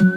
Hi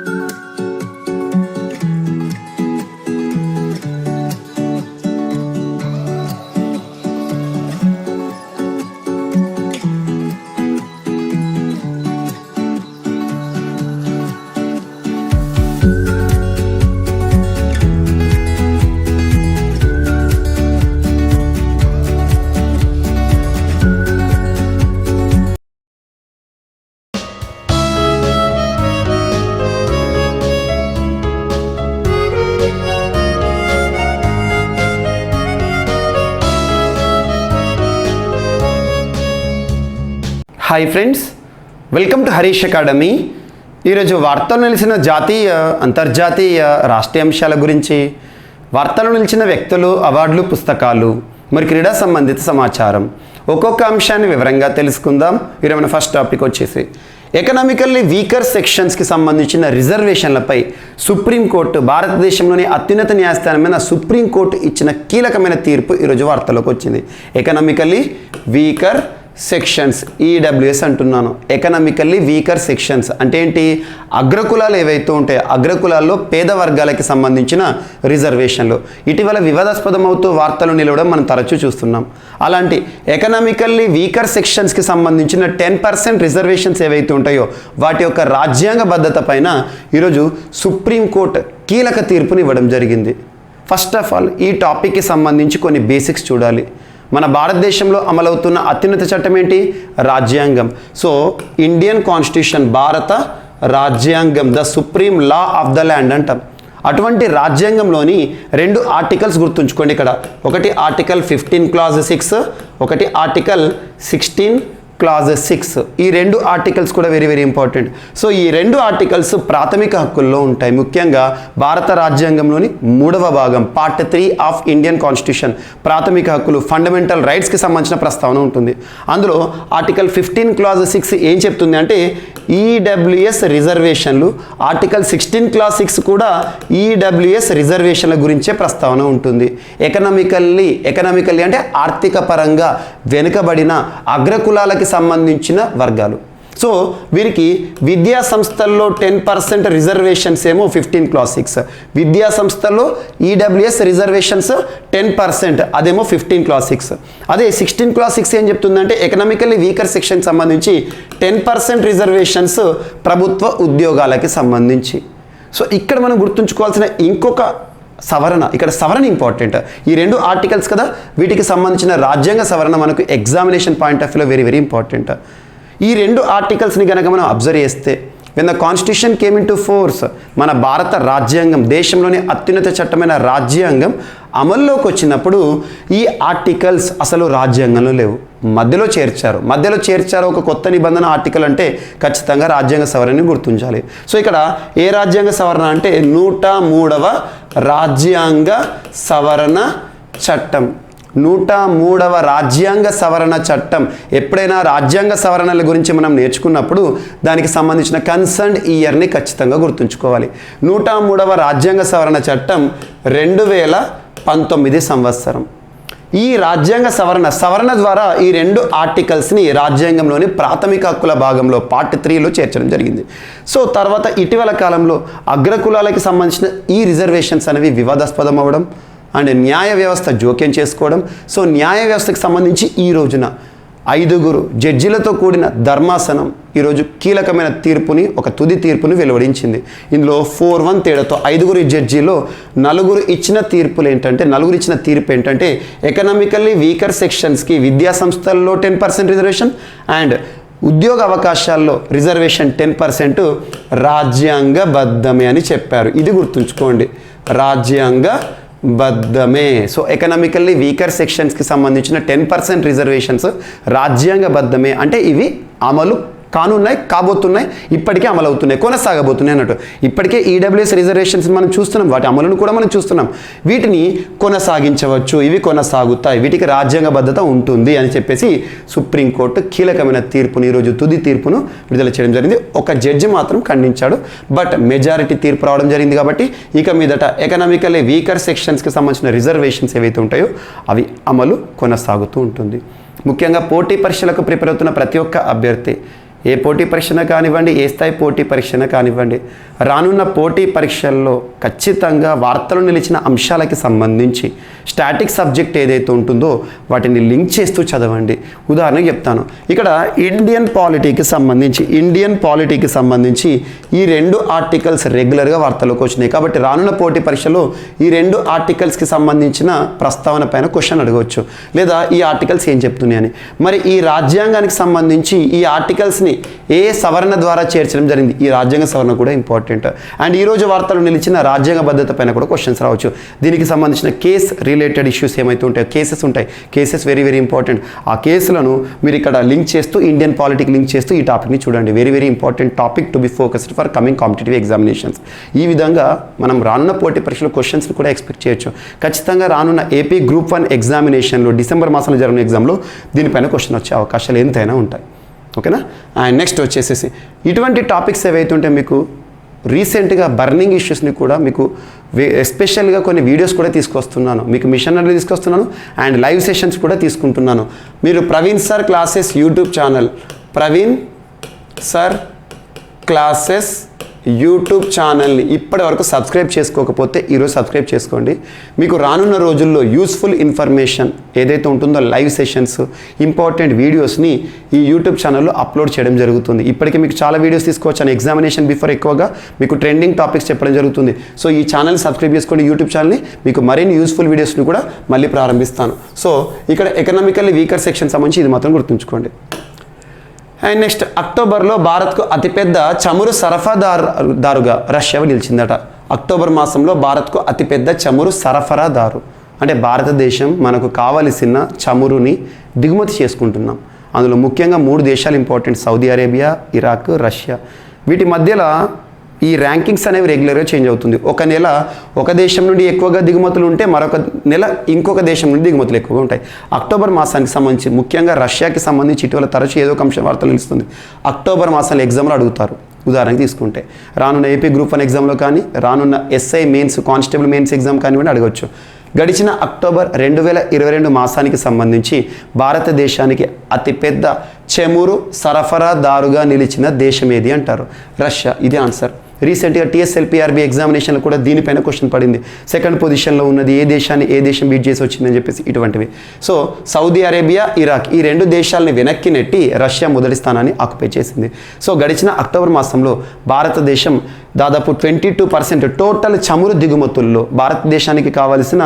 friends, welcome to Harish academy. ఈరోజు వార్తలు నిలిచిన జాతీయ, అంతర్జాతీయ, రాష్ట్రీయ అంశాల గురించి, వార్తలు నిలిచిన వ్యక్తులు, అవార్డులు, పుస్తకాలు, మరి క్రీడా సంబంధిత సమాచారం ఒక్కొక్క అంశాన్ని వివరంగా తెలుసుకుందాం. ఈరోజు మన ఫస్ట్ టాపిక్ వచ్చేసి ఎకనామికల్లీ వీకర్ సెక్షన్స్కి సంబంధించిన రిజర్వేషన్లపై సుప్రీంకోర్టు, భారతదేశంలోని అత్యున్నత న్యాయస్థానమైన సుప్రీంకోర్టు ఇచ్చిన కీలకమైన తీర్పు ఈరోజు వార్తలోకి వచ్చింది. ఎకనామికల్లీ వీకర్ సెక్షన్స్, ఈడబ్ల్యూఎస్ అంటున్నాను. ఎకనామికల్లీ వీకర్ సెక్షన్స్ అంటే ఏంటి? అగ్రకులాలు ఏవైతే ఉంటాయో అగ్రకులాల్లో పేద వర్గాలకి సంబంధించిన రిజర్వేషన్లు ఇటీవల వివాదాస్పదమవుతూ వార్తలు నిలవడం మనం తరచూ చూస్తున్నాం. అలాంటి ఎకనామికల్లీ వీకర్ సెక్షన్స్కి సంబంధించిన 10% రిజర్వేషన్స్ ఏవైతే ఉంటాయో వాటి యొక్క రాజ్యాంగబద్ధత పైన ఈరోజు సుప్రీంకోర్టు కీలక తీర్పుని ఇవ్వడం జరిగింది. ఫస్ట్ ఆఫ్ ఆల్ ఈ టాపిక్కి సంబంధించి కొన్ని బేసిక్స్ చూడాలి. మన భారతదేశంలో అమలవుతున్న అత్యున్నత చట్టం ఏంటి? రాజ్యాంగం. సో ఇండియన్ కాన్స్టిట్యూషన్, భారత రాజ్యాంగం, the supreme law of the land అంటాం. అటువంటి రాజ్యాంగంలోని 2 ఆర్టికల్స్ గుర్తుంచుకోండి. ఇక్కడ ఒకటి ఆర్టికల్ 15 క్లాజ్ 6, ఒకటి ఆర్టికల్ 16 క్లాజ్ 6. ఈ 2 ఆర్టికల్స్ కూడా వెరీ వెరీ ఇంపార్టెంట్. సో ఈ 2 ఆర్టికల్స్ ప్రాథమిక హక్కుల్లో ఉంటాయి. ముఖ్యంగా భారత రాజ్యాంగంలోని 3వ భాగం పార్ట్ 3 ఆఫ్ ఇండియన్ కాన్స్టిట్యూషన్, ప్రాథమిక హక్కులు, ఫండమెంటల్ రైట్స్కి సంబంధించిన ప్రస్తావన ఉంటుంది. అందులో ఆర్టికల్ 15 క్లాజ్ 6 ఏం చెప్తుంది అంటే ఈడబ్ల్యూఎస్ రిజర్వేషన్లు, ఆర్టికల్ 16 క్లాజ్ 6 కూడా ఈడబ్ల్యూఎస్ రిజర్వేషన్ల గురించే ప్రస్తావన ఉంటుంది. ఎకనామికల్లీ అంటే ఆర్థిక పరంగా వెనుకబడిన అగ్రకులాలకి సంబంధించిన వర్గాలు. సో వీరికి విద్యా సంస్థల్లో 10% రిజర్వేషన్స్ ఏమో 15 క్లాజ్ 6, విద్యా సంస్థల్లో ఈడబ్ల్యూఎస్ రిజర్వేషన్స్ 10%, అదేమో 15 క్లాజ్ 6. అదే 16 క్లాజ్ 6 ఏం చెప్తుందంటే ఎకనామికల్లీ వీకర్ సెక్షన్ సంబంధించి 10% రిజర్వేషన్స్ ప్రభుత్వ ఉద్యోగాలకి సంబంధించి. సో ఇక్కడ మనం గుర్తుంచుకోవాల్సిన ఇంకొక సవరణ, ఇక్కడ సవరణ ఇంపార్టెంట్. ఈ 2 ఆర్టికల్స్ కదా, వీటికి సంబంధించిన రాజ్యాంగ సవరణ మనకు ఎగ్జామినేషన్ పాయింట్ ఆఫ్ వ్యూలో వెరీ వెరీ ఇంపార్టెంట్. ఈ 2 ఆర్టికల్స్ని కనుక మనం అబ్జర్వ్ చేస్తే, when the constitution came in to force, మన భారత రాజ్యాంగం, దేశంలోని అత్యున్నత చట్టమైన రాజ్యాంగం అమల్లోకి వచ్చినప్పుడు ఈ ఆర్టికల్స్ అసలు రాజ్యాంగంలో లేవు, మధ్యలో చేర్చారు. ఒక కొత్త నిబంధన ఆర్టికల్ అంటే ఖచ్చితంగా రాజ్యాంగ సవరణని గుర్తించాలి. సో ఇక్కడ ఏ రాజ్యాంగ సవరణ అంటే 103వ రాజ్యాంగ సవరణ చట్టం. 103వ రాజ్యాంగ సవరణ చట్టం. ఎప్పుడైనా రాజ్యాంగ సవరణల గురించి మనం నేర్చుకున్నప్పుడు దానికి సంబంధించిన కన్సర్న్డ్ ఇయర్ని ఖచ్చితంగా గుర్తుంచుకోవాలి. 103వ రాజ్యాంగ సవరణ చట్టం 2019 సంవత్సరం. ఈ రాజ్యాంగ సవరణ ద్వారా ఈ 2 ఆర్టికల్స్ని రాజ్యాంగంలోని ప్రాథమిక హక్కుల భాగంలో పార్ట్ 3లో చేర్చడం జరిగింది. సో తర్వాత ఇటీవల కాలంలో అగ్రకులాలకి సంబంధించిన ఈ రిజర్వేషన్స్ అనేవి వివాదాస్పదం అవ్వడం అండ్ న్యాయ వ్యవస్థ జోక్యం చేసుకోవడం. సో న్యాయ వ్యవస్థకు సంబంధించి ఈ రోజున 5 జడ్జిలతో కూడిన ధర్మాసనం ఈరోజు కీలకమైన తీర్పుని, ఒక తుది తీర్పుని వెలువడించింది. ఇందులో 4-1 తేడాతో 5 జడ్జీలో 4 ఇచ్చిన తీర్పులు ఏంటంటే, 4 ఇచ్చిన తీర్పు ఏంటంటే ఎకనామికల్లీ వీకర్ సెక్షన్స్కి విద్యా సంస్థల్లో 10% రిజర్వేషన్ అండ్ ఉద్యోగ అవకాశాల్లో రిజర్వేషన్ 10% రాజ్యాంగబద్ధమే అని చెప్పారు. ఇది గుర్తుంచుకోండి, రాజ్యాంగబద్ధమే. సో ఎకనామికల్లీ వీకర్ సెక్షన్స్కి సంబంధించిన 10% రిజర్వేషన్స్ రాజ్యాంగబద్ధమే అంటే ఇవి అమలు కానున్నాయి, కాబోతున్నాయి, ఇప్పటికే అమలు అవుతున్నాయి, కొనసాగబోతున్నాయి అన్నట్టు. ఇప్పటికే ఈడబ్ల్యూఎస్ రిజర్వేషన్స్ మనం చూస్తున్నాం, వాటి అమలును కూడా మనం చూస్తున్నాం. వీటిని కొనసాగించవచ్చు, ఇవి కొనసాగుతాయి, వీటికి రాజ్యాంగబద్ధత ఉంటుంది అని చెప్పేసి సుప్రీంకోర్టు కీలకమైన తీర్పును, ఈరోజు తుది తీర్పును విడుదల చేయడం జరిగింది. ఒక జడ్జి మాత్రం ఖండించాడు, బట్ మెజారిటీ తీర్పు రావడం జరిగింది. కాబట్టి ఇక మీదట ఎకనామికల్లీ వీకర్ సెక్షన్స్కి సంబంధించిన రిజర్వేషన్స్ ఏవైతే ఉంటాయో అవి అమలు కొనసాగుతూ ఉంటుంది. ముఖ్యంగా పోటీ పరీక్షలకు ప్రిపేర్ అవుతున్న ప్రతి ఒక్క అభ్యర్థి ఏ పోటీ పరీక్షన కానివ్వండి, ఏ స్థాయి పోటీ పరీక్షన కానివ్వండి, రానున్న పోటీ పరీక్షల్లో ఖచ్చితంగా వార్తలు నిలిచిన అంశాలకి సంబంధించి స్టాటిక్ సబ్జెక్ట్ ఏదైతే ఉంటుందో వాటిని లింక్ చేస్తూ చదవండి. ఉదాహరణకు చెప్తాను, ఇక్కడ ఇండియన్ పాలిటీకి సంబంధించి ఈ 2 ఆర్టికల్స్ రెగ్యులర్గా వార్తల్లోకి వచ్చినాయి. కాబట్టి రానున్న పోటీ పరీక్షలో ఈ 2 ఆర్టికల్స్కి సంబంధించిన ప్రస్తావన పైన క్వశ్చన్ అడగవచ్చు, లేదా ఈ ఆర్టికల్స్ ఏం చెప్తున్నాయని. మరి ఈ రాజ్యాంగానికి సంబంధించి ఈ ఆర్టికల్స్ని ఏ సవరణ ద్వారా చేర్చడం జరిగింది, ఈ రాజ్యాంగ సవరణ కూడా ఇంపార్టెంట్. అండ్ ఈరోజు వార్తలు నిలిచిన రాజ్యాంగ భద్రత పైన కూడా క్వశ్చన్స్ రావచ్చు. దీనికి సంబంధించిన కేస్ రిలేటెడ్ ఇష్యూస్ ఏమైతే ఉంటాయో, కేసెస్ ఉంటాయి, కేసెస్ వెరీ వెరీ ఇంపార్టెంట్. ఆ కేసులను మీరు ఇక్కడ లింక్ చేస్తూ, ఇండియన్ పాలిటిక్ లింక్ చేస్తూ ఈ టాపిక్ని చూడండి. Very very important topic to be focused for coming competitive examinations. ఈ విధంగా మనం రానున్న పోటీ పరీక్షల క్వశ్చన్స్ని కూడా ఎక్స్పెక్ట్ చేయొచ్చు. ఖచ్చితంగా రానున్న ఏపీ గ్రూప్ 1 ఎగ్జామినేషన్లో డిసెంబర్ మాసంలో జరిగిన ఎగ్జామ్లో దీనిపైన క్వశ్చన్ వచ్చే అవకాశాలు ఎంతైనా ఉంటాయి. ఓకేనా? అండ్ నెక్స్ట్ వచ్చేసేసి ఇటువంటి టాపిక్స్ ఏవైతే ఉంటే మీకు రీసెంట్గా బర్నింగ్ ఇష్యూస్ని కూడా మీకు ఎస్పెషల్గా కొన్ని వీడియోస్ కూడా తీసుకొస్తున్నాను, మీకు మిషనరీ తీసుకొస్తున్నాను అండ్ లైవ్ సెషన్స్ కూడా తీసుకుంటున్నాను. మీరు Praveen sir classes YouTube channel, Praveen sir classes YouTube ఛానల్ని ఇప్పటి వరకు సబ్స్క్రైబ్ చేసుకోకపోతే ఈరోజు సబ్స్క్రైబ్ చేసుకోండి. మీకు రానున్న రోజుల్లో యూస్ఫుల్ ఇన్ఫర్మేషన్ ఏదైతే ఉంటుందో, లైవ్ సెషన్స్, ఇంపార్టెంట్ వీడియోస్ని ఈ యూట్యూబ్ ఛానల్లో అప్లోడ్ చేయడం జరుగుతుంది. ఇప్పటికే మీకు చాలా వీడియోస్ తీసుకొచ్చాను. ఎగ్జామినేషన్ బిఫోర్ ఎక్కువగా మీకు ట్రెండింగ్ టాపిక్స్ చెప్పడం జరుగుతుంది. సో ఈ ఛానల్ సబ్స్క్రైబ్ చేసుకోండి, యూట్యూబ్ ఛానల్ని. మీకు మరిన్ని యూస్ఫుల్ వీడియోస్ని కూడా మళ్ళీ ప్రారంభిస్తాను. సో ఇక్కడ ఎకనామికల్లీ వీకర్ సెక్షన్ సంబంధించి ఇది మాత్రం గుర్తుంచుకోండి. అండ్ నెక్స్ట్, అక్టోబర్లో భారత్కు అతిపెద్ద చమురు సరఫరాదారుగా రష్యా నిలిచిందట. అక్టోబర్ మాసంలో భారత్కు అతిపెద్ద చమురు సరఫరాదారు అంటే భారతదేశం మనకు కావలసిన చమురుని దిగుమతి చేసుకుంటున్నాం. అందులో ముఖ్యంగా 3 దేశాలు important: Saudi Arabia, Iraq, Russia. వీటి మధ్యలో ఈ ర్యాంకింగ్స్ అనేవి రెగ్యులర్గా చేంజ్ అవుతుంది. ఒక నెల ఒక దేశం నుండి ఎక్కువగా దిగుమతులు ఉంటే మరొక నెల ఇంకొక దేశం నుండి దిగుమతులు ఎక్కువగా ఉంటాయి. అక్టోబర్ మాసానికి సంబంధించి ముఖ్యంగా రష్యాకి సంబంధించి ఇటీవల తరచూ ఏదో ఒక అంశం వార్తలు నిలుస్తుంది. అక్టోబర్ మాసంలో ఎగ్జామ్లో అడుగుతారు. ఉదాహరణకి తీసుకుంటే రానున్న ఏపీ గ్రూప్ 1 ఎగ్జామ్లో కానీ, రానున్న SI mains, constable mains exam కానివ్వండి అడగవచ్చు. గడిచిన అక్టోబర్ 2022 మాసానికి సంబంధించి భారతదేశానికి అతిపెద్ద చమురు సరఫరాదారుగా నిలిచిన దేశం ఏది అంటారు? రష్యా. ఇది ఆన్సర్. రీసెంట్గా టీఎస్ఎల్పిఆర్బి ఎగ్జామినేషన్లో కూడా దీనిపైన క్వశ్చన్ పడింది. సెకండ్ పొజిషన్లో ఉన్నది ఏ దేశం బీట్ చేసి వచ్చిందని చెప్పేసి ఇటువంటివి. సో సౌదీ అరేబియా, ఇరాక్ ఈ 2 దేశాలని వెనక్కి నెట్టి రష్యా మొదటి స్థానాన్ని ఆక్యుపై చేసింది. సో గడిచిన అక్టోబర్ మాసంలో భారతదేశం దాదాపు 22% టోటల్ చమురు దిగుమతుల్లో, భారతదేశానికి కావాల్సిన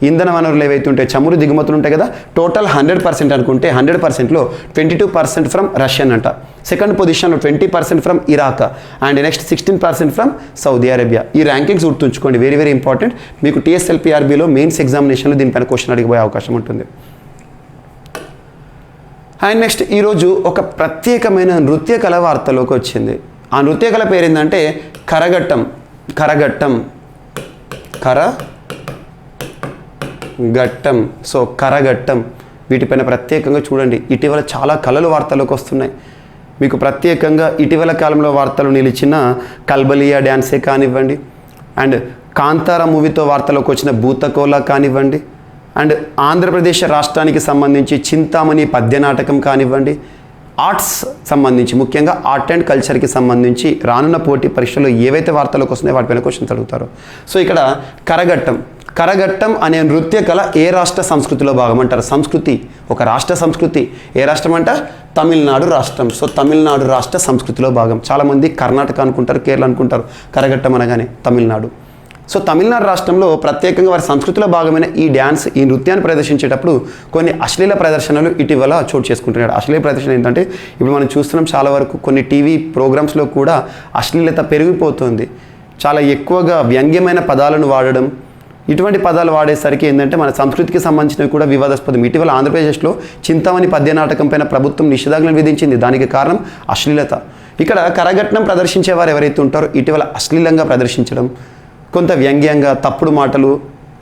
ఇంధన వనరులు ఏవైతే ఉంటాయో చమురు దిగుమతులు ఉంటాయి కదా, టోటల్ 100% అనుకుంటే 100%లో 22% ఫ్రమ్ రష్యన్ అంట. సెకండ్ పొజిషన్లో 20% from Iraq and next 16% from Saudi Arabia. ఈ ర్యాంకింగ్స్ గుర్తుంచుకోండి, వెరీ వెరీ ఇంపార్టెంట్. మీకు టీఎస్ఎల్పిఆర్బిలో మెయిన్స్ ఎగ్జామినేషన్లో దీనిపైన క్వశ్చన్ అడిగిపోయే అవకాశం ఉంటుంది. అండ్ నెక్స్ట్, ఈరోజు ఒక ప్రత్యేకమైన నృత్య కళ వార్తలోకి వచ్చింది. ఆ నృత్య కళ పేరు ఏంటంటే కరగట్టం. సో కరగట్టం, వీటిపైన ప్రత్యేకంగా చూడండి. ఇటీవల చాలా కళలు వార్తలోకి వస్తున్నాయి. మీకు ప్రత్యేకంగా ఇటీవల కాలంలో వార్తలు నిలిచిన కల్బలియా డ్యాన్సే కానివ్వండి, అండ్ కాంతారా మూవీతో వార్తలోకి వచ్చిన భూతకోలా కానివ్వండి, అండ్ ఆంధ్రప్రదేశ్ రాష్ట్రానికి సంబంధించి చింతామణి పద్యనాటకం కానివ్వండి, ఆర్ట్స్ సంబంధించి ముఖ్యంగా ఆర్ట్ అండ్ కల్చర్కి సంబంధించి రానున్న పోటీ పరీక్షలో ఏవైతే వార్తలకు వస్తున్నాయో వాటిపైన క్వశ్చన్స్ అడుగుతారు. సో ఇక్కడ కరగట్టం అనే నృత్య కళ ఏ రాష్ట్ర సంస్కృతిలో భాగం అంటారు? సంస్కృతి, ఒక రాష్ట్ర సంస్కృతి. ఏ రాష్ట్రం అంట? తమిళనాడు రాష్ట్రం. సో తమిళనాడు రాష్ట్ర సంస్కృతిలో భాగం. చాలామంది కర్ణాటక అనుకుంటారు, కేరళ అనుకుంటారు. కరగట్టం అనగానే తమిళనాడు. సో తమిళనాడు రాష్ట్రంలో ప్రత్యేకంగా వారి సంస్కృతిలో భాగమైన ఈ డ్యాన్స్, ఈ నృత్యాన్ని ప్రదర్శించేటప్పుడు కొన్ని అశ్లీల ప్రదర్శనలు ఇటీవల చోటు చేసుకుంటున్నాడు. అశ్లీల ప్రదర్శన ఏంటంటే ఇప్పుడు మనం చూస్తున్నాం, చాలా వరకు కొన్ని టీవీ ప్రోగ్రామ్స్లో కూడా అశ్లీలత పెరిగిపోతుంది. చాలా ఎక్కువగా వ్యంగ్యమైన పదాలను వాడడం, ఇటువంటి పదాలు వాడేసరికి ఏంటంటే మన సంస్కృతికి సంబంధించినవి కూడా వివాదాస్పదం. ఇటీవల ఆంధ్రప్రదేశ్లో చింతామణి పద్యనాటకం పైన ప్రభుత్వం నిషేధాజ్ఞలు విధించింది. దానికి కారణం అశ్లీలత. ఇక్కడ కరగట్టం ప్రదర్శించేవారు ఎవరైతే ఉంటారో ఇటీవల అశ్లీలంగా ప్రదర్శించడం, కొంత వ్యంగ్యంగా తప్పుడు మాటలు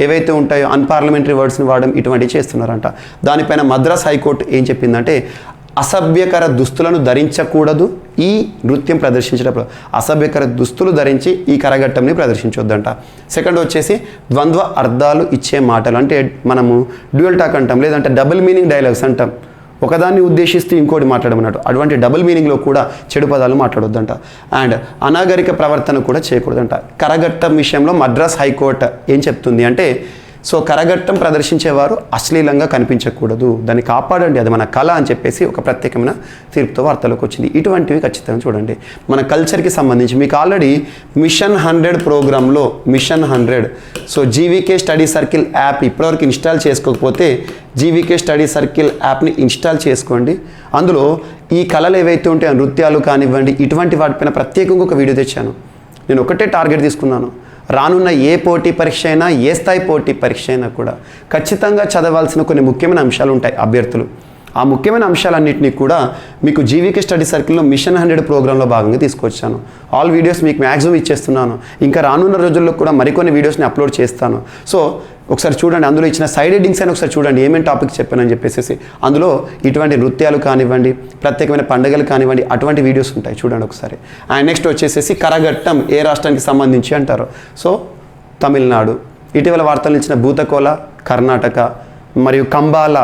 ఏవైతే ఉంటాయో అన్పార్లమెంటరీ వర్డ్స్ని వాడడం, ఇటువంటివి చేస్తున్నారంట. దానిపైన మద్రాస్ హైకోర్టు ఏం చెప్పిందంటే అసభ్యకర దుస్తులను ధరించకూడదు. ఈ నృత్యం ప్రదర్శించేటప్పుడు అసభ్యకర దుస్తులు ధరించి ఈ కరగట్టంని ప్రదర్శించొద్దంట. సెకండ్ వచ్చేసి ద్వంద్వ అర్థాలు ఇచ్చే మాటలు, అంటే మనము డ్యూయల్ టాక్ అంటాం, లేదంటే డబుల్ మీనింగ్ డైలాగ్స్ అంటాం. ఒకదాన్ని ఉద్దేశిస్తూ ఇంకోటి మాట్లాడమన్నట్టు. అటువంటి డబుల్ మీనింగ్లో కూడా చెడు పదాలు మాట్లాడొద్దంట. అండ్ అనాగరిక ప్రవర్తన కూడా చేయకూడదంట. కరగట్టం విషయంలో మద్రాస్ హైకోర్టు ఏం చెప్తుంది అంటే, సో కరగట్టం ప్రదర్శించేవారు అశ్లీలంగా కనిపించకూడదు, దాన్ని కాపాడండి, అది మన కళ అని చెప్పేసి ఒక ప్రత్యేకమైన తీర్పుతో వార్తలోకి వచ్చింది. ఇటువంటివి ఖచ్చితంగా చూడండి. మన కల్చర్కి సంబంధించి మీకు ఆల్రెడీ మిషన్ 100 ప్రోగ్రాంలో mission 100 so GVK study circle app ఇప్పటివరకు ఇన్స్టాల్ చేసుకోకపోతే జీవీకే స్టడీ సర్కిల్ యాప్ని ఇన్స్టాల్ చేసుకోండి. అందులో ఈ కళలు ఏవైతే ఉంటాయో నృత్యాలు కానివ్వండి, ఇటువంటి వాటిపైన ప్రత్యేకంగా ఒక వీడియో తెచ్చాను. నేను ఒకటే టార్గెట్ తీసుకున్నాను, రానున్న ఏ పోటీ పరీక్ష అయినా, ఏ స్థాయి పోటీ పరీక్ష అయినా కూడా ఖచ్చితంగా చదవాల్సిన కొన్ని ముఖ్యమైన అంశాలు ఉంటాయి అభ్యర్థులు. ఆ ముఖ్యమైన అంశాలన్నింటినీ కూడా మీకు జీవీకే స్టడీ సర్కిల్లో మిషన్ 100 ప్రోగ్రాంలో భాగంగా తీసుకొచ్చాను. ఆల్ వీడియోస్ మీకు మ్యాక్సిమం ఇచ్చేస్తున్నాను. ఇంకా రానున్న రోజుల్లో కూడా మరికొన్ని వీడియోస్ని అప్లోడ్ చేస్తాను. సో ఒకసారి చూడండి, అందులో ఇచ్చిన సైడ్ హెడ్డింగ్స్ అని ఒకసారి చూడండి, ఏమేమి టాపిక్స్ చెప్పానని చెప్పేసి. అందులో ఇటువంటి నృత్యాలు కానివ్వండి, ప్రత్యేకమైన పండుగలు కానివ్వండి, అటువంటి వీడియోస్ ఉంటాయి, చూడండి ఒకసారి. అండ్ నెక్స్ట్ వచ్చేసేసి కరగట్టం ఏ రాష్ట్రానికి సంబంధించి అంటారు. సో తమిళనాడు. ఇటీవల వార్తలు ఇచ్చిన భూతకోల కర్ణాటక, మరియు కంబాల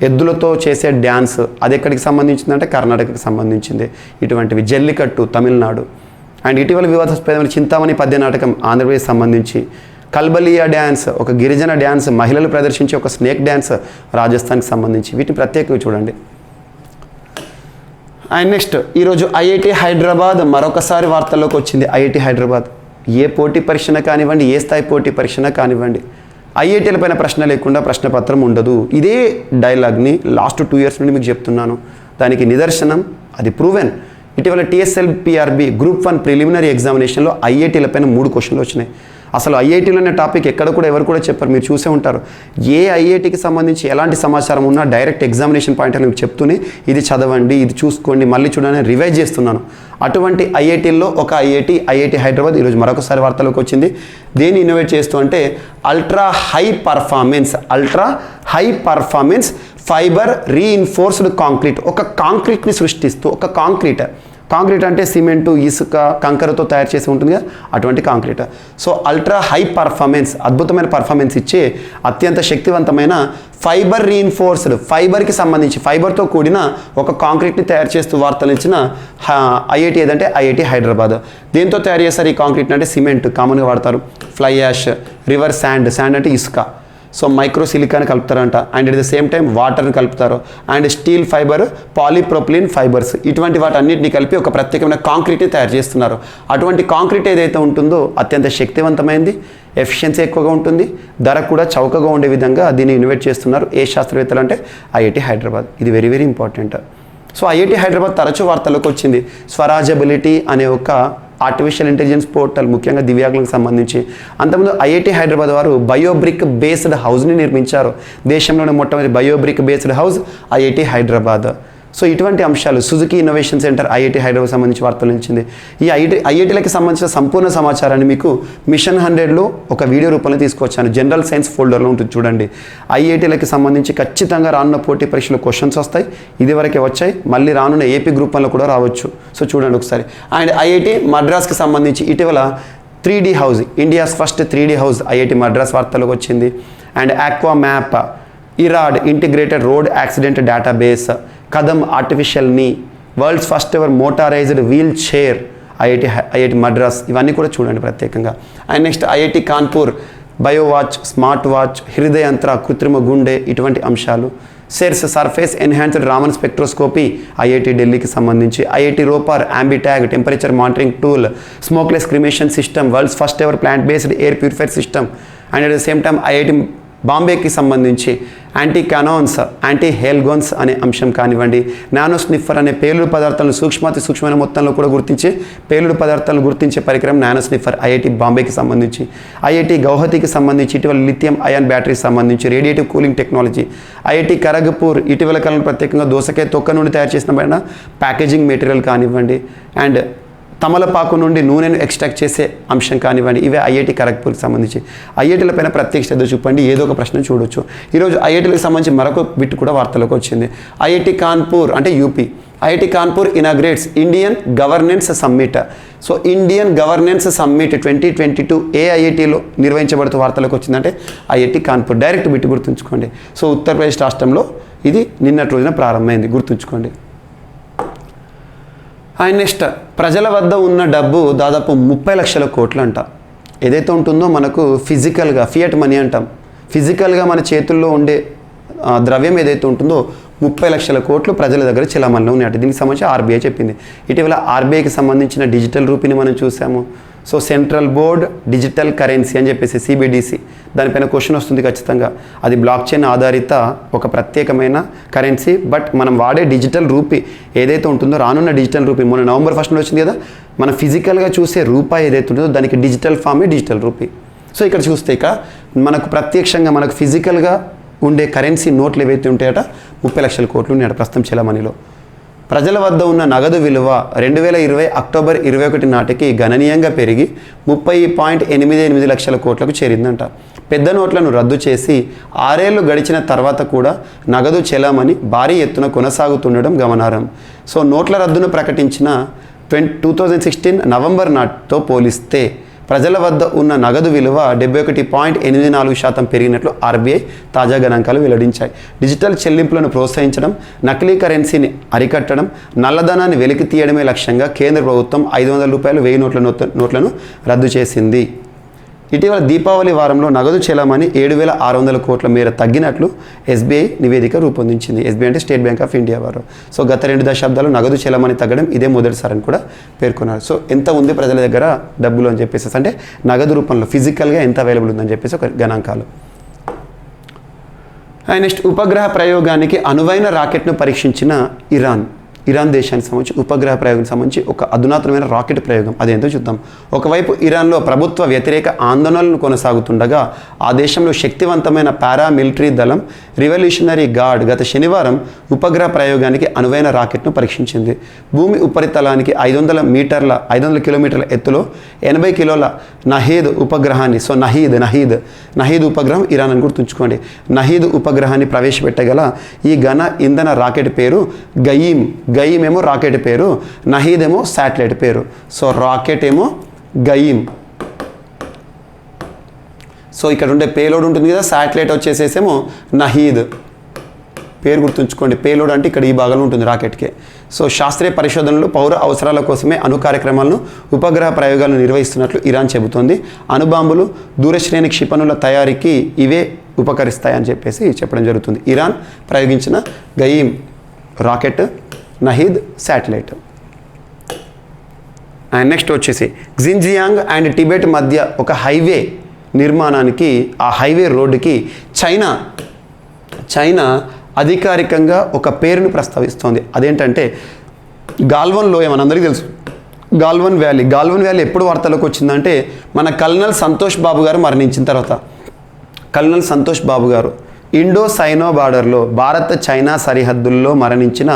ఎద్దులతో చేసే డ్యాన్స్ అది ఎక్కడికి సంబంధించిందంటే కర్ణాటకకి సంబంధించింది. ఇటువంటివి జల్లికట్టు తమిళనాడు. అండ్ ఇటీవల వివాదాస్పదమైన చింతామణి పద్య నాటకం ఆంధ్రప్రదేశ్ సంబంధించి. కల్బలియా డ్యాన్స్ ఒక గిరిజన డ్యాన్స్, మహిళలు ప్రదర్శించే ఒక స్నేక్ డ్యాన్స్ రాజస్థాన్కి సంబంధించి. వీటిని ప్రత్యేకంగా చూడండి. అండ్ నెక్స్ట్ ఈరోజు ఐఐటి హైదరాబాద్ మరొకసారి వార్తల్లోకి వచ్చింది. ఐఐటి హైదరాబాద్ ఏ పోటీ పరీక్షన కానివ్వండి, ఏ స్థాయి పోటీ పరీక్షన కానివ్వండి, ఐఐటీల పైన ప్రశ్న లేకుండా ప్రశ్నపత్రం ఉండదు. ఇదే డైలాగ్ని లాస్ట్ 2 years నుండి మీకు చెప్తున్నాను. దానికి నిదర్శనం అది ప్రూవెన్. ఇటీవల TSLPRB గ్రూప్ 1 ప్రిలిమినరీ ఎగ్జామినేషన్లో ఐఐటీల పైన 3 క్వశ్చన్లు వచ్చినాయి. అసలు ఐఐటీలో అనే టాపిక్ ఎక్కడ కూడా ఎవరు కూడా చెప్పారు, మీరు చూసే ఉంటారు. ఏ ఐఐటీకి సంబంధించి ఎలాంటి సమాచారం ఉన్నా డైరెక్ట్ ఎగ్జామినేషన్ పాయింట్ అని చెప్తూనే ఇది చదవండి, ఇది చూసుకోండి, మళ్ళీ చూడండి రివైజ్ చేస్తున్నాను. అటువంటి ఐఐటీల్లో ఒక ఐఐటి హైదరాబాద్ ఈరోజు మరొకసారి వార్తలోకి వచ్చింది. దేన్ని ఇన్నోవేట్ చేస్తూ అంటే ultra high performance fibre reinforced concrete, ఒక కాంక్రీట్ని సృష్టిస్తూ, ఒక కాంక్రీట్ అంటే సిమెంటు, ఇసుక, కంకరతో తయారు చేసి ఉంటుంది కదా, అటువంటి concrete. So ultra high performance, అద్భుతమైన పర్ఫార్మెన్స్ ఇచ్చే అత్యంత శక్తివంతమైన ఫైబర్ రీఇన్ఫోర్స్డ్, ఫైబర్కి సంబంధించి ఫైబర్తో కూడిన ఒక కాంక్రీట్ని తయారు చేస్తూ వార్తలు ఇచ్చిన ఐఐటి ఏదంటే ఐఐటి హైదరాబాద్. దేంతో తయారు చేస్తారు ఈ కాంక్రీట్ని అంటే సిమెంట్ కామన్గా వాడతారు, ఫ్లై యాష్, రివర్ శాండ్ అంటే ఇసుక, సో మైక్రో సిలికాని కలుపుతారంట. And at the same time వాటర్ని కలుపుతారు. And steel fibre, polypropylene fibres, ఇటువంటి వాటన్నిటిని కలిపి ఒక ప్రత్యేకమైన కాంక్రీట్ని తయారు చేస్తున్నారు. అటువంటి కాంక్రీట్ ఏదైతే ఉంటుందో అత్యంత శక్తివంతమైంది, ఎఫిషియన్సీ ఎక్కువగా ఉంటుంది, ధర కూడా చౌకగా ఉండే విధంగా దీన్ని ఇన్వెస్ట్ చేస్తున్నారు. ఏ శాస్త్రవేత్తలు అంటే ఐఐటి హైదరాబాద్. ఇది very very important. So IIT Hyderabad తరచూ వార్తల్లోకి వచ్చింది. స్వరాజబిలిటీ అనే ఒక ఆర్టిఫిషియల్ ఇంటెలిజెన్స్ పోర్టల్, ముఖ్యంగా దివ్యాంగులకు సంబంధించి. అంతకుముందు ఐఐటి హైదరాబాద్ వారు బయోబ్రిక్ బేస్డ్ హౌస్ని నిర్మించారు. దేశంలోనే మొట్టమొదటి biobrick based house IIT Hyderabad. So ఇటువంటి అంశాలు Suzuki innovation centre IIT Hyderabad సంబంధించి వార్తలు నిలిచింది. ఈ ఐఐటీలకు సంబంధించిన సంపూర్ణ సమాచారాన్ని మీకు మిషన్ 100లో ఒక వీడియో రూపంలో తీసుకొచ్చాను. జనరల్ సైన్స్ ఫోల్డర్లో ఉంటుంది, చూడండి. ఐఐటీలకు సంబంధించి ఖచ్చితంగా రానున్న పోటీ పరీక్షలో క్వశ్చన్స్ వస్తాయి. ఇదివరకే వచ్చాయి, మళ్ళీ రానున్న ఏపీ గ్రూప్ 1లో కూడా రావచ్చు. సో చూడండి ఒకసారి. అండ్ ఐఐటి మద్రాస్కి సంబంధించి ఇటీవల 3D house, India's first 3D house IIT Madras వార్తలోకి వచ్చింది. And aqua map, iRAD integrated road accident database, Kadam artificial knee, world's first ever motorised wheel chair IIT Madras, ఇవన్నీ కూడా చూడండి ప్రత్యేకంగా. And next IIT Kanpur biowatch, smart watch, Hridayantra, కృత్రిమ గుండె, ఇటువంటి అంశాలు. SERS surface enhanced Raman spectroscopy IIT ఢిల్లీకి సంబంధించి. IIT Ropar ambitag temperature monitoring tool, smokeless cremation system, world's first ever plant based air purifier system. And at the same time IIT బాంబేకి సంబంధించి anti క్యానాన్స్, anti హేల్గోన్స్ అనే అంశం కానివ్వండి, నానో స్నిఫర్ అనే పేలుడు పదార్థాలను సూక్ష్మాతి సూక్ష్మమైన మొత్తంలో కూడా గుర్తించే పేలుడు పదార్థాలను గుర్తించే పరికరం నానో స్నిఫర్ ఐఐటి బాంబేకి సంబంధించి. ఐఐటి గౌహతికి సంబంధించి ఇటీవల లిథియం అయాన్ బ్యాటరీకి సంబంధించి radiative cooling technology. IIT Kharagpur ఇటీవల కాలంలో ప్రత్యేకంగా దోసకాయ తొక్క నుండి తయారు చేసిన ప్యాకేజింగ్ మెటీరియల్ కానివ్వండి, అండ్ తమలపాకు నుండి నూనెను ఎక్స్ట్రాక్ట్ చేసే అంశం కానివ్వండి, ఇవే ఐఐటి ఖరగ్పూర్కి సంబంధించి. ఐఐటీల పైన ప్రత్యేక శ్రద్ధ చూపండి, ఏదో ఒక ప్రశ్న చూడొచ్చు. ఈరోజు ఐఐటీలకు సంబంధించి మరొక బిట్ కూడా వార్తలోకి వచ్చింది. ఐఐటి కాన్పూర్ అంటే UP, IIT Kanpur inaugurates Indian governance summit. So Indian governance summit 2022 ఏ ఐఐటీలో నిర్వహించబడుతూ వార్తలోకి వచ్చిందంటే ఐఐటి కాన్పూర్. డైరెక్ట్ బిట్ గుర్తుంచుకోండి. సో ఉత్తరప్రదేశ్ రాష్ట్రంలో ఇది నిన్నటి రోజున ప్రారంభమైంది, గుర్తుంచుకోండి. అండ్ నెక్స్ట్, ప్రజల వద్ద ఉన్న డబ్బు దాదాపు 30 లక్షల కోట్లు అంట. ఏదైతే ఉంటుందో మనకు ఫిజికల్గా ఫియట్ మనీ అంటాం, ఫిజికల్గా మన చేతుల్లో ఉండే ద్రవ్యం ఏదైతే ఉంటుందో 30 లక్షల కోట్లు ప్రజల దగ్గర చలామణిలో ఉన్నాయట. దీనికి సంబంధించి ఆర్బీఐ చెప్పింది. ఇటీవల ఆర్బీఐకి సంబంధించిన డిజిటల్ రూపీని మనం చూసాము. So central board digital currency అని చెప్పేసి CBDC, దానిపైన క్వశ్చన్ వస్తుంది ఖచ్చితంగా. అది బ్లాక్ చైన్ ఆధారిత ఒక ప్రత్యేకమైన కరెన్సీ. బట్ మనం వాడే డిజిటల్ రూపీ ఏదైతే ఉంటుందో, రానున్న డిజిటల్ రూపీ మొన్న November 1st వచ్చింది కదా, మనం ఫిజికల్గా చూసే రూపాయి ఏదైతే ఉంటుందో దానికి డిజిటల్ ఫామే డిజిటల్ రూపీ. సో ఇక్కడ చూస్తే ఇక మనకు ప్రత్యక్షంగా మనకు ఫిజికల్గా ఉండే కరెన్సీ నోట్లు ఏవైతే ఉంటాయట 30 లక్షల కోట్లు ఉన్నాయట ప్రస్తుతం చలామణిలో. ప్రజల వద్ద ఉన్న నగదు విలువ 2020 అక్టోబర్ 21 నాటికి గణనీయంగా పెరిగి 30.88 లక్షల కోట్లకు చేరిందంట. పెద్ద నోట్లను రద్దు చేసి 6 ఏళ్లు గడిచిన తర్వాత కూడా నగదు చలామణి భారీ ఎత్తున కొనసాగుతుండడం గమనార్హం. సో నోట్ల రద్దును ప్రకటించిన 2016 నవంబర్ నాటితో పోలిస్తే ప్రజల వద్ద ఉన్న నగదు విలువ 71.84% పెరిగినట్లు ఆర్బీఐ తాజా గణాంకాలు వెల్లడించాయి. డిజిటల్ చెల్లింపులను ప్రోత్సహించడం, నకిలీ కరెన్సీని అరికట్టడం, నల్లధనాన్ని వెలికి తీయడమే లక్ష్యంగా కేంద్ర ప్రభుత్వం 500 రూపాయలు 1000 నోట్లను రద్దు చేసింది. ఇటీవల దీపావళి వారంలో నగదు చలామణి 7,600 కోట్ల మేర తగ్గినట్లు SBI నివేదిక రూపొందించింది. SBI అంటే స్టేట్ బ్యాంక్ ఆఫ్ ఇండియా వారు. సో గత 2 దశాబ్దాలు నగదు చలామణి తగ్గడం ఇదే మొదటిసారి అని కూడా పేర్కొన్నారు. సో ఎంత ఉంది ప్రజల దగ్గర డబ్బులు అని చెప్పేసి, అంటే నగదు రూపంలో ఫిజికల్గా ఎంత అవైలబుల్ ఉందని చెప్పేసి ఒక గణాంకాలు. నెక్స్ట్, ఉపగ్రహ ప్రయోగానికి అనువైన రాకెట్ను పరీక్షించిన ఇరాన్ దేశానికి సంబంధించి ఉపగ్రహ ప్రయోగానికి సంబంధించి ఒక అధునాతనమైన రాకెట్ ప్రయోగం. అదేంటో చూద్దాం. ఒకవైపు ఇరాన్లో ప్రభుత్వ వ్యతిరేక ఆందోళనలు కొనసాగుతుండగా ఆ దేశంలో శక్తివంతమైన పారామిలిటరీ దళం రివల్యూషనరీ గార్డ్ గత శనివారం ఉపగ్రహ ప్రయోగానికి అనువైన రాకెట్ను పరీక్షించింది. భూమి ఉపరితలానికి 500 కిలోమీటర్ల ఎత్తులో 80 కిలోల నహీద్ ఉపగ్రహాన్ని, సో నహీద్ ఉపగ్రహం ఇరాన్ అని గుర్తుంచుకోండి, నహీద్ ఉపగ్రహాన్ని ప్రవేశపెట్టగల ఈ ఘన ఇంధన రాకెట్ పేరు గయీమ్ ఏమో రాకెట్ పేరు, నహీద్ ఏమో శాటిలైట్ పేరు. సో రాకెట్ ఏమో గయీమ్. సో ఇక్కడ ఉండే పేలోడ్ ఉంటుంది కదా, శాటిలైట్ వచ్చేసేసేమో నహీద్. పేరు గుర్తుంచుకోండి, పేలోడ్ అంటే ఇక్కడ ఈ భాగంలో ఉంటుంది రాకెట్కి. సో శాస్త్రీయ పరిశోధనలు, పౌర అవసరాల కోసమే అణు కార్యక్రమాలను, ఉపగ్రహ ప్రయోగాలను నిర్వహిస్తున్నట్లు ఇరాన్ చెబుతోంది. అణుబాంబులు, దూరశ్రేణి క్షిపణుల తయారీకి ఇవే ఉపకరిస్తాయని చెప్పేసి చెప్పడం జరుగుతుంది. ఇరాన్ ప్రయోగించిన Qaem rocket, Nahid satellite. And next వచ్చేసి క్సింజియాంగ్ అండ్ టిబెట్ మధ్య ఒక హైవే నిర్మాణానికి, ఆ హైవే రోడ్డుకి చైనా అధికారికంగా ఒక పేరును ప్రస్తావిస్తోంది. అదేంటంటే గాల్వన్ లోయ. మనందరికీ తెలుసు గాల్వన్ వ్యాలీ ఎప్పుడు వార్తలోకి వచ్చిందంటే మన కల్నల్ సంతోష్ బాబు గారు మరణించిన తర్వాత. కల్నల్ సంతోష్ బాబు గారు ఇండో సైనో బార్డర్లో భారత్ చైనా సరిహద్దుల్లో మరణించిన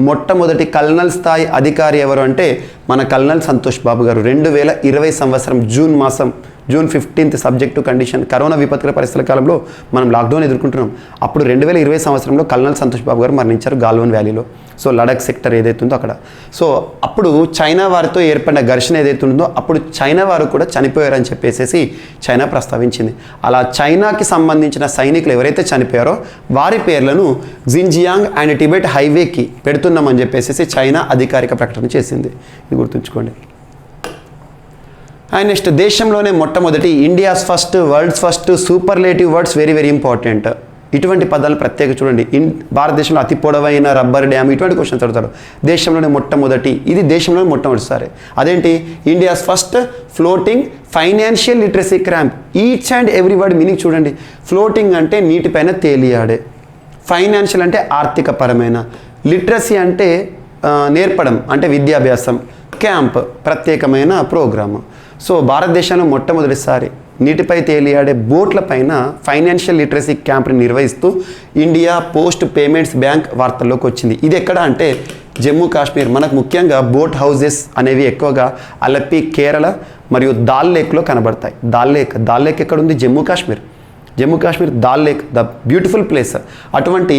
మొట్టమొదటి కల్నల్ స్థాయి అధికారి ఎవరు అంటే మన కల్నల్ సంతోష్ బాబు గారు. 2020 సంవత్సరం June 15 subject to condition, corona విపత్కర పరిస్థితుల కాలంలో మనం లాక్డౌన్ ఎదుర్కొంటున్నాం. అప్పుడు 2020 సంవత్సరంలో కల్నల్ సంతోష్ బాబు గారు మరణించారు గాల్వన్ వ్యాలీలో. సో లడాక్ సెక్టర్ ఏదైతే ఉందో అక్కడ. సో అప్పుడు చైనా వారితో ఏర్పడిన ఘర్షణ ఏదైతే ఉందో అప్పుడు చైనా వారు కూడా చనిపోయారని చెప్పేసి చైనా ప్రస్తావించింది. అలా చైనాకి సంబంధించిన సైనికులు ఎవరైతే చనిపోయారో వారి పేర్లను క్సింజియాంగ్ అండ్ టిబెట్ హైవేకి పెడుతున్నామని చెప్పేసి చైనా అధికారిక ప్రకటన చేసింది. ఇది గుర్తుంచుకోండి. అండ్ నెక్స్ట్, దేశంలోనే మొట్టమొదటి India's first, world's first, superlative words very important. ఇటువంటి పదాలు ప్రత్యేక చూడండి. భారతదేశంలో అతి పొడవైన రబ్బర్ డ్యామ్, ఇటువంటి క్వశ్చన్స్ అడుగుతాడు. దేశంలోనే మొట్టమొదటి, ఇది దేశంలోనే మొట్టమొదటిసారి. అదేంటి? India's first floating financial literacy camp. Each and every word meaning చూడండి. ఫ్లోటింగ్ అంటే నీటిపైన తేలియాడే, ఫైనాన్షియల్ అంటే ఆర్థికపరమైన, లిటరసీ అంటే నేర్పడం అంటే విద్యాభ్యాసం, క్యాంప్ ప్రత్యేకమైన ప్రోగ్రాము. సో భారతదేశంలో మొట్టమొదటిసారి నీటిపై తేలియాడే బోట్ల పైన ఫైనాన్షియల్ లిటరసీ క్యాంప్ని నిర్వహిస్తూ ఇండియా పోస్ట్ పేమెంట్స్ బ్యాంక్ వార్తల్లోకి వచ్చింది. ఇది ఎక్కడ అంటే జమ్మూ కాశ్మీర్. మనకు ముఖ్యంగా బోట్ హౌజెస్ అనేవి ఎక్కువగా అలపి, కేరళ మరియు దాల్ లేక్లో కనబడతాయి. దాల్ లేక్ ఎక్కడ ఉంది? Jammu Kashmir, dal lake, the beautiful place. అటువంటి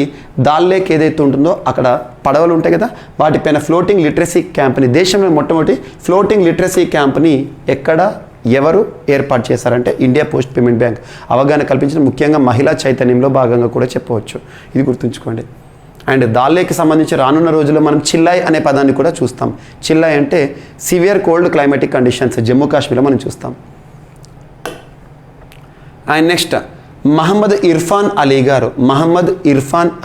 దాల్ లేక్ ఏదైతే ఉంటుందో అక్కడ పడవలు ఉంటాయి కదా, వాటిపైన ఫ్లోటింగ్ లిటరసీ క్యాంప్ని, దేశంలో మొట్టమొదటి ఫ్లోటింగ్ లిటరసీ క్యాంప్ని ఎవరు ఏర్పాటు చేశారంటే ఇండియా పోస్ట్ పేమెంట్ బ్యాంక్. అవగాహన కల్పించిన ముఖ్యంగా మహిళా చైతన్యంలో భాగంగా కూడా చెప్పవచ్చు. ఇది గుర్తుంచుకోండి. అండ్ దాల్లేకి సంబంధించి రానున్న రోజుల్లో మనం చిల్లాయ్ అనే పదాన్ని కూడా చూస్తాం. చిల్లాయ్ అంటే severe cold climatic conditions, Jammu కాశ్మీర్లో మనం చూస్తాం. అండ్ నెక్స్ట్ మహమ్మద్ ఇర్ఫాన్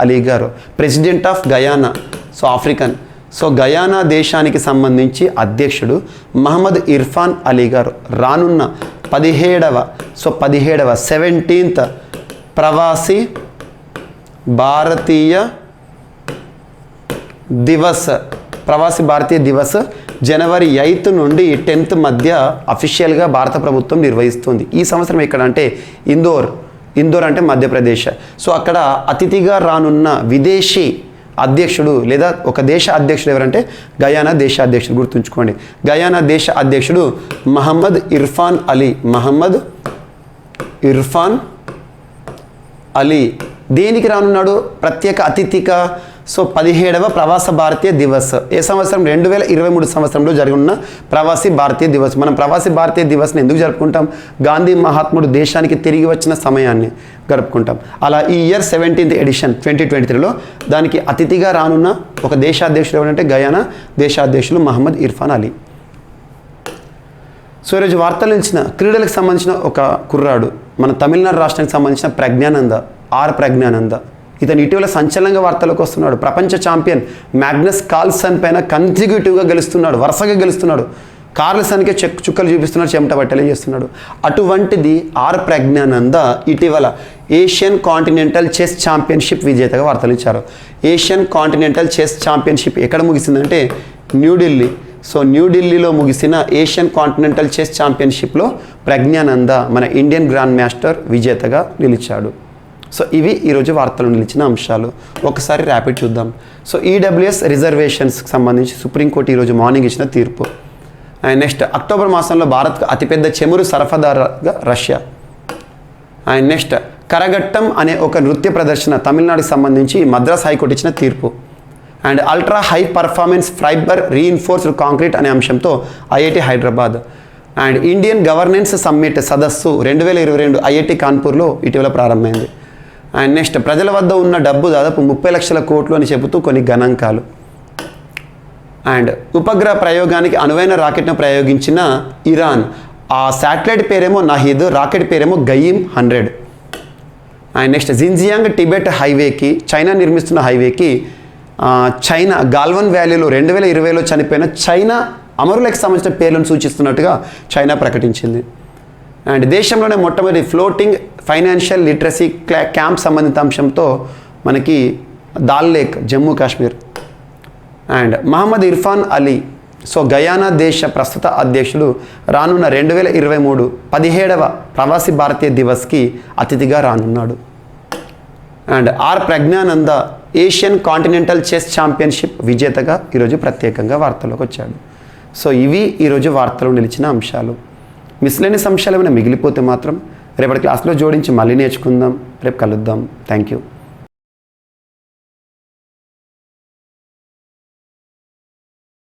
అలీ గారు president of Guyana, so African. So Guyana దేశానికి సంబంధించి అధ్యక్షుడు మహమ్మద్ ఇర్ఫాన్ అలీ గారు రానున్న 17th ప్రవాసీ భారతీయ దివస్ జనవరి 8 నుండి 10 మధ్య అఫీషియల్గా భారత ప్రభుత్వం నిర్వహిస్తుంది. ఈ సంవత్సరం ఎక్కడ అంటే ఇందోర్ అంటే మధ్యప్రదేశ్. సో అక్కడ అతిథిగా రానున్న విదేశీ అధ్యక్షుడు లేదా ఒక దేశ అధ్యక్షుడు ఎవరంటే గయానా దేశ అధ్యక్షుడు, గుర్తుంచుకోండి. గయానా దేశ అధ్యక్షుడు మహమ్మద్ ఇర్ఫాన్ అలీ. దేనికి రానున్నాడు? ప్రత్యేక అతిథిగా. సో 17వ ప్రవాస భారతీయ దివస్ ఏ సంవత్సరం? 2023 సంవత్సరంలో జరగనున్న ప్రవాసీ భారతీయ దివస్. మనం ప్రవాసీ భారతీయ దివస్ని ఎందుకు జరుపుకుంటాం? గాంధీ మహాత్ముడు దేశానికి తిరిగి వచ్చిన సమయాన్ని జరుపుకుంటాం. అలా ఈ ఇయర్ 17th ఎడిషన్ 2023లో దానికి అతిథిగా రానున్న ఒక దేశాధ్యక్షుడు ఎవరంటే గయానా దేశాధ్యక్షులు మహమ్మద్ ఇర్ఫాన్ అలీ. సో ఈరోజు వార్తలు ఇచ్చిన క్రీడలకు సంబంధించిన ఒక కుర్రాడు, మన తమిళనాడు రాష్ట్రానికి సంబంధించిన ప్రజ్ఞానంద. ఇతను ఇటీవల సంచలనంగా వార్తలకు వస్తున్నాడు. ప్రపంచ ఛాంపియన్ మ్యాగ్నస్ కార్ల్సన్ పైన కన్సిక్యూటివ్గా వరుసగా గెలుస్తున్నాడు. కార్ల్సన్కే చుక్కలు చూపిస్తున్నాడు, చెమట పట్టేలా చేస్తున్నాడు. అటువంటిది ప్రజ్ఞానంద ఇటీవల ఏషియన్ కాంటినెంటల్ చెస్ ఛాంపియన్షిప్ విజేతగా వార్తలు ఇచ్చారు. ఏషియన్ కాంటినెంటల్ చెస్ ఛాంపియన్షిప్ ఎక్కడ ముగిసిందంటే న్యూఢిల్లీ. సో న్యూఢిల్లీలో ముగిసిన ఏషియన్ కాంటినెంటల్ చెస్ ఛాంపియన్షిప్లో ప్రజ్ఞానంద మన ఇండియన్ గ్రాండ్ మాస్టర్ విజేతగా నిలిచాడు. సో ఇవి ఈరోజు వార్తలు నిలిచిన అంశాలు. ఒకసారి ర్యాపిడ్ చూద్దాం. సో ఈడబ్ల్యూఎస్ రిజర్వేషన్స్కి సంబంధించి సుప్రీంకోర్టు ఈరోజు మార్నింగ్ ఇచ్చిన తీర్పు. అండ్ నెక్స్ట్ అక్టోబర్ మాసంలో భారత్కు అతిపెద్ద చమురు సరఫరాదారుగా రష్యా. అండ్ నెక్స్ట్ కరగట్టం అనే ఒక నృత్య ప్రదర్శన తమిళనాడుకి సంబంధించి మద్రాస్ హైకోర్టు ఇచ్చిన తీర్పు. And ultra high performance fibre reinforced concrete అనే అంశంతో IIT Hyderabad. And Indian governance summit సదస్సు 2022 ఐఐటి కాన్పూర్లో ఇటీవల ప్రారంభమైంది. అండ్ నెక్స్ట్ ప్రజల వద్ద ఉన్న డబ్బు దాదాపు 30 లక్షల కోట్లు అని చెబుతూ కొన్ని గణాంకాలు. అండ్ ఉపగ్రహ ప్రయోగానికి అనువైన రాకెట్ను ప్రయోగించిన ఇరాన్. ఆ శాటిలైట్ పేరేమో నహీద్, రాకెట్ పేరేమో గయీమ్ 100. అండ్ నెక్స్ట్ జిన్జియాంగ్ టిబెట్ హైవేకి, చైనా నిర్మిస్తున్న హైవేకి చైనా గాల్వన్ వ్యాలీలో 2020లో చనిపోయిన చైనా అమరులకు సంబంధించిన పేర్లను సూచిస్తున్నట్టుగా చైనా ప్రకటించింది. అండ్ దేశంలోనే మొట్టమొదటి ఫ్లోటింగ్ ఫైనాన్షియల్ లిటరసీ క్యాంప్ సంబంధిత అంశంతో మనకి Dal lake, Jammu Kashmir. And Mohamed Irfaan Ali, so Guyana దేశ ప్రస్తుత అధ్యక్షుడు రానున్న 2023 17వ ప్రవాసీ భారతీయ దివస్కి అతిథిగా రానున్నాడు. And Praggnanandhaa Asian continental chess championship విజేతగా ఈరోజు ప్రత్యేకంగా వార్తల్లోకి వచ్చాడు. సో ఇవి ఈరోజు వార్తలు నిలిచిన అంశాలు. మిస్లేనియస్ అంశాలు ఏమైనా మిగిలిపోతే మాత్రం రేపటి క్లాస్లో జోడించి మళ్ళీ నేర్చుకుందాం. రేపు కలుద్దాం. Thank you.